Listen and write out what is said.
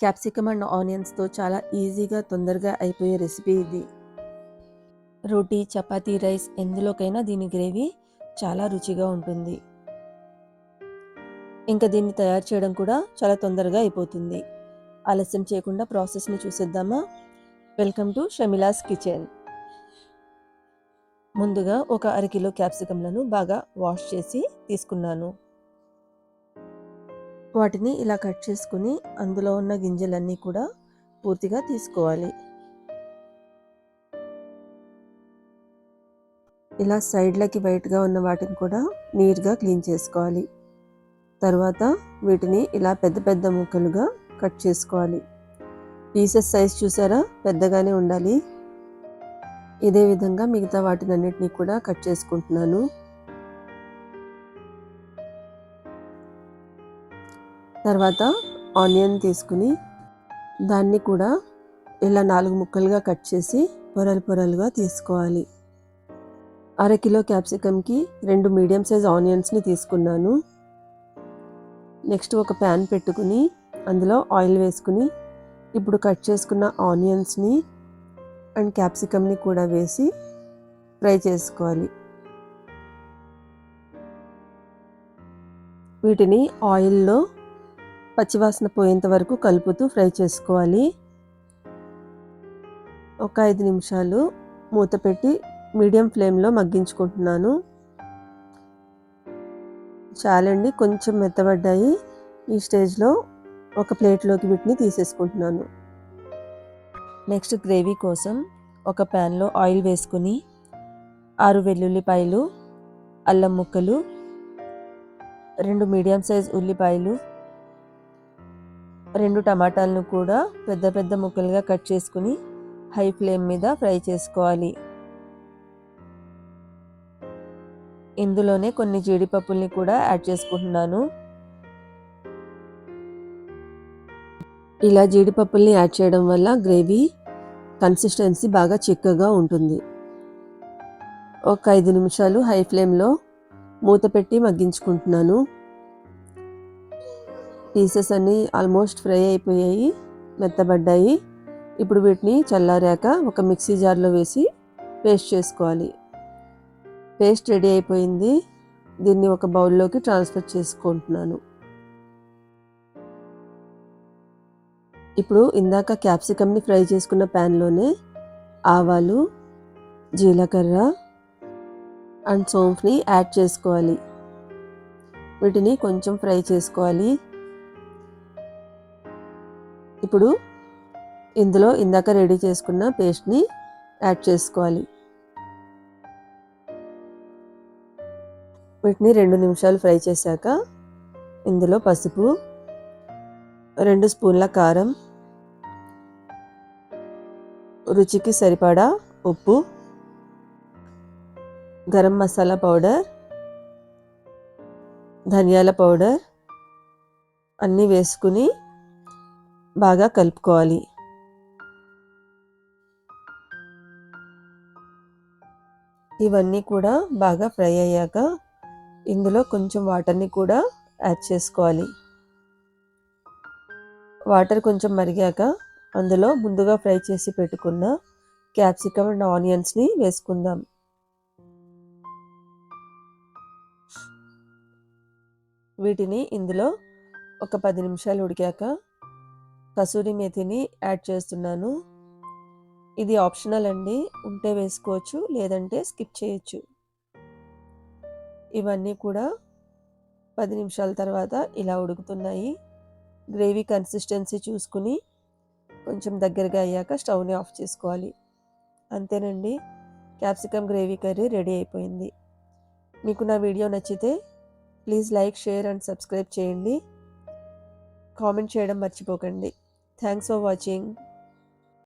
Capsicum and ఆనియన్స్తో చాలా ఈజీగా తొందరగా అయిపోయే రెసిపీ ఇది. రోటీ, చపాతీ, రైస్ ఎందులోకైనా దీని గ్రేవీ చాలా రుచిగా ఉంటుంది. ఇంకా దీన్ని తయారు చేయడం కూడా చాలా తొందరగా అయిపోతుంది. ఆలస్యం చేయకుండా ప్రాసెస్ని చూసేద్దామా? Welcome to Shamila's kitchen. ముందుగా ఒక అరకిలో క్యాప్సికమ్లను బాగా వాష్ చేసి తీసుకున్నాను. వాటిని ఇలా కట్ చేసుకుని అందులో ఉన్న గింజలన్నీ కూడా పూర్తిగా తీసుకోవాలి. ఇలా సైడ్లకి వైట్గా ఉన్న వాటిని కూడా నీట్గా క్లీన్ చేసుకోవాలి. తర్వాత వీటిని ఇలా పెద్ద పెద్ద ముక్కలుగా కట్ చేసుకోవాలి. పీసెస్ సైజ్ చూసారా, పెద్దగానే ఉండాలి. ఇదే విధంగా మిగతా వాటినన్నిటినీ కూడా కట్ చేసుకుంటున్నాను. తర్వాత ఆనియన్ తీసుకుని దాన్ని కూడా ఇలా 4 ముక్కలుగా కట్ చేసి పొరలుగా తీసుకోవాలి. అరకిలో క్యాప్సికమ్కి 2 మీడియం సైజ్ ఆనియన్స్ని తీసుకున్నాను. నెక్స్ట్ ఒక ప్యాన్ పెట్టుకుని అందులో ఆయిల్ వేసుకుని ఇప్పుడు కట్ చేసుకున్న ఆనియన్స్ని అండ్ క్యాప్సికమ్ని కూడా వేసి ఫ్రై చేసుకోవాలి. వీటిని ఆయిల్లో పచ్చివాసన పోయేంత వరకు కలుపుతూ ఫ్రై చేసుకోవాలి. ఒక 5 నిమిషాలు మూత పెట్టి మీడియం ఫ్లేమ్లో మగ్గించుకుంటున్నాను. చాలండి, కొంచెం మెత్తబడ్డాయి. ఈ స్టేజ్లో ఒక ప్లేట్లోకి వీటిని తీసేసుకుంటున్నాను. నెక్స్ట్ గ్రేవీ కోసం ఒక ప్యాన్లో ఆయిల్ వేసుకుని 6 వెల్లుల్లిపాయలు, అల్లం ముక్కలు, 2 మీడియం సైజ్ ఉల్లిపాయలు, 2 టమాటాలను కూడా పెద్ద పెద్ద ముక్కలుగా కట్ చేసుకుని హై ఫ్లేమ్ మీద ఫ్రై చేసుకోవాలి. ఇందులోనే కొన్ని జీడిపప్పుల్ని కూడా యాడ్ చేసుకుంటున్నాను. ఇలా జీడిపప్పుల్ని యాడ్ చేయడం వల్ల గ్రేవీ కన్సిస్టెన్సీ బాగా చిక్కగా ఉంటుంది. ఒక 5 నిమిషాలు హై ఫ్లేమ్లో మూత పెట్టి మగ్గించుకుంటున్నాను. పీసెస్ అన్నీ ఆల్మోస్ట్ ఫ్రై అయిపోయాయి, మెత్తబడ్డాయి. ఇప్పుడు వీటిని చల్లారాక ఒక మిక్సీ జార్లో వేసి పేస్ట్ చేసుకోవాలి. పేస్ట్ రెడీ అయిపోయింది. దీన్ని ఒక బౌల్లోకి ట్రాన్స్ఫర్ చేసుకుంటున్నాను. ఇప్పుడు ఇందాక క్యాప్సికమ్ని ఫ్రై చేసుకున్న ప్యాన్లోనే ఆవాలు, జీలకర్ర అండ్ సోంఫ్ని యాడ్ చేసుకోవాలి. వీటిని కొంచెం ఫ్రై చేసుకోవాలి. ఇప్పుడు ఇందులో ఇందాక రెడీ చేసుకున్న పేస్ట్ని యాడ్ చేసుకోవాలి. వీటిని 2 నిమిషాలు ఫ్రై చేశాక ఇందులో పసుపు, 2 స్పూన్ల కారం, రుచికి సరిపడా ఉప్పు, గరం మసాలా పౌడర్, ధనియాల పౌడర్ అన్నీ వేసుకుని బాగా కలుపుకోవాలి. ఇవన్నీ కూడా బాగా ఫ్రై అయ్యాక ఇందులో కొంచెం వాటర్ని కూడా యాడ్ చేసుకోవాలి. వాటర్ కొంచెం మరిగాక అందులో ముందుగా ఫ్రై చేసి పెట్టుకున్న క్యాప్సికమ్ అండ్ ఆనియన్స్ని వేసుకుందాం. వీటిని ఇందులో ఒక 10 నిమిషాలు ఉడికాక కసూరి మేతిని యాడ్ చేస్తున్నాను. ఇది ఆప్షనల్ అండి, ఉంటే వేసుకోవచ్చు, లేదంటే స్కిప్ చేయొచ్చు. ఇవన్నీ కూడా 10 నిమిషాల తర్వాత ఇలా ఉడుకుతున్నాయి. గ్రేవీ కన్సిస్టెన్సీ చూసుకుని కొంచెం దగ్గరగా అయ్యాక స్టవ్ని ఆఫ్ చేసుకోవాలి. అంతేనండి, క్యాప్సికమ్ గ్రేవీ కర్రీ రెడీ అయిపోయింది. మీకు నా వీడియో నచ్చితే please like, share and subscribe చేయండి. కామెంట్ చేయడం మర్చిపోకండి. Thanks for watching.